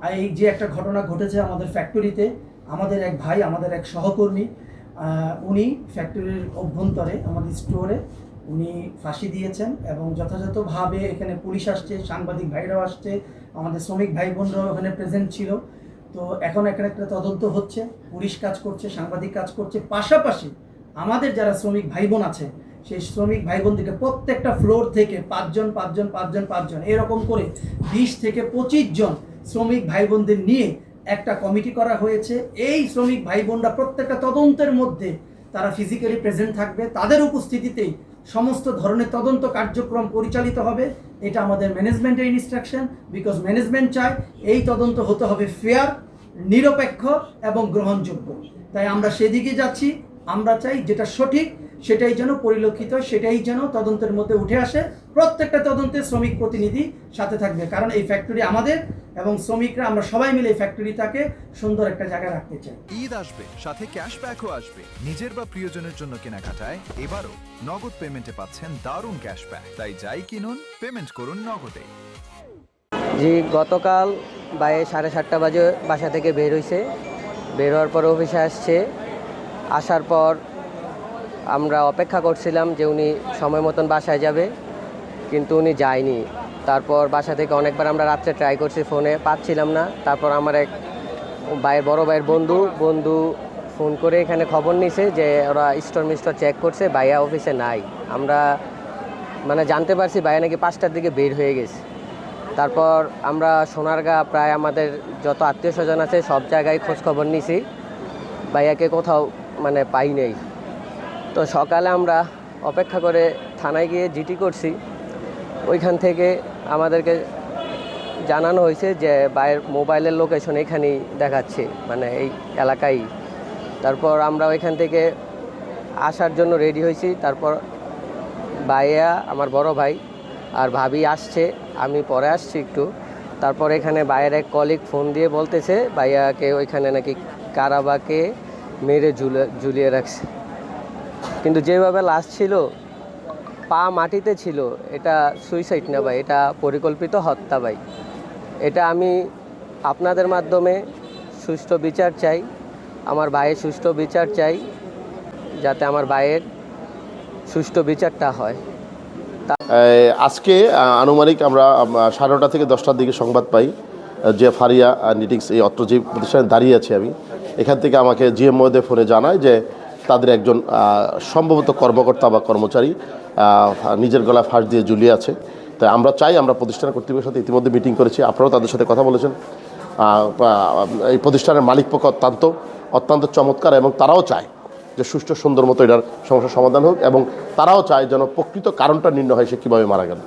এই যে একটা ঘটনা ঘটেছে আমাদের ফ্যাক্টরিতে, আমাদের এক ভাই, আমাদের এক সহকর্মী, উনি ফ্যাক্টরির অভ্যন্তরে আমাদের স্টোরে উনি ফাঁসি দিয়েছেন এবং যথাযথভাবে এখানে পুলিশ আসছে, সাংবাদিক ভাইরাও আসছে, আমাদের শ্রমিক ভাই বোনরাও ওখানে প্রেজেন্ট ছিল। তো এখন এখানে একটা তদন্ত হচ্ছে, পুলিশ কাজ করছে, সাংবাদিক কাজ করছে, পাশাপাশি আমাদের যারা শ্রমিক ভাই বোন আছে সেই শ্রমিক ভাই বোনদেরকে প্রত্যেকটা ফ্লোর থেকে 5 জন এরকম করে 20 থেকে 25 জন শ্রমিক ভাই বোনদের নিয়ে একটা কমিটি করা হয়েছে। এই শ্রমিক ভাই বোনরা প্রত্যেকটা তদন্তের মধ্যে তারা ফিজিক্যালি প্রেজেন্ট থাকবে, তাদের উপস্থিতিতেই সমস্ত ধরনের তদন্ত কার্যক্রম পরিচালিত হবে। এটা আমাদের ম্যানেজমেন্টের ইনস্ট্রাকশন, বিকজ ম্যানেজমেন্ট চায় এই তদন্ত হতে হবে ফেয়ার, নিরপেক্ষ এবং গ্রহণযোগ্য। তাই আমরা সেদিকে যাচ্ছি। আমরা চাই যেটা সঠিক সেটাই যেন পরিলক্ষিত, সেটাই যেন তদন্তের মধ্যে উঠে আসে। প্রত্যেকটা তদন্তে শ্রমিক প্রতিনিধি সাথে থাকবে, কারণ এই ফ্যাক্টরি আমাদের এবং শ্রমিকরা আমরা সবাই মিলে এই ফ্যাক্টরিটাকে সুন্দর একটা জায়গায় রাখতে চাই। ঈদ আসবে, সাথে ক্যাশব্যাকও আসবে। নিজের বা প্রিয়জনের জন্য কেনাকাটায় এবারও নগদ পেমেন্টে পাচ্ছেন দারুণ ক্যাশব্যাক। তাই যাই কিনুন, পেমেন্ট করুন নগদে। জি, গতকাল 7:30 বাজে বাসা থেকে বের হয়েছে। বের হওয়ার পর অফিসে আসছে। আসার পর আমরা অপেক্ষা করছিলাম যে উনি সময় মতন বাসায় যাবে, কিন্তু উনি যায়নি। তারপর বাসা থেকে অনেকবার আমরা রাত্রে ট্রাই করছি, ফোনে পাচ্ছিলাম না। তারপর আমার এক বড় ভাইয়ের বন্ধু ফোন করে এখানে খবর নিছে যে ওরা স্টোর চেক করছে, ভাইয়া অফিসে নাই। আমরা জানতে পারছি ভাইয়া নাকি 5টার দিকে বের হয়ে গেছে। তারপর আমরা সোনারগাঁ প্রায় আমাদের যত আত্মীয় স্বজন আছে সব জায়গায় খোঁজ খবর নিছি, ভাইয়াকে কোথাও পাই নেই। তো সকালে আমরা অপেক্ষা করে থানায় গিয়ে জিডি করছি। ওইখান থেকে আমাদেরকে জানানো হয়েছে যে ভাইয়ের মোবাইলের লোকেশন এখানেই দেখাচ্ছে, এই এলাকায়। তারপর আমরা ওইখান থেকে আসার জন্য রেডি হয়েছি। তারপর ভাইয়া, আমার বড় ভাই আর ভাবি আসছে, আমি পরে আসছি একটু। তারপর এখানে ভাইয়ের এক কলিগ ফোন দিয়ে বলতেছে ভাইয়াকে ওইখানে নাকি কারাবাকে মেরে ঝুলিয়ে রাখছে। কিন্তু যেভাবে লাশ ছিল, পা মাটিতে ছিল, এটা সুইসাইড না ভাই, এটা পরিকল্পিত হত্যা ভাই। এটা আমি আপনাদের মাধ্যমে সুষ্ঠু বিচার চাই, আমার ভাইয়ের সুষ্ঠু বিচার চাই, যাতে আমার ভাইয়ের সুষ্ঠু বিচারটা হয়। আজকে আনুমানিক আমরা 9:30 থেকে 10টার দিকে সংবাদ পাই যে ফারিয়া নিটিংস, এই অত্র যে প্রতিষ্ঠানে দাঁড়িয়ে আছি আমি, এখান থেকে আমাকে জিএম মহোদয় ফোনে জানায় যে তাদের একজন সম্ভবত কর্মকর্তা বা কর্মচারী নিজের গলায় ফাঁস দিয়ে ঝুলিয়ে আছে। তাই আমরা চাই, আমরা প্রতিষ্ঠান কর্তৃপক্ষের সাথে ইতিমধ্যে মিটিং করেছি, আপনারাও তাদের সাথে কথা বলেছেন। এই প্রতিষ্ঠানের মালিকপক্ষ অত্যন্ত চমৎকার এবং তারাও চায় যে সুষ্ঠু সুন্দর মতো এটার সমস্যার সমাধান হোক, এবং তারাও চায় যেন প্রকৃত কারণটা নির্ণয় হয় সে কীভাবে মারা গেল।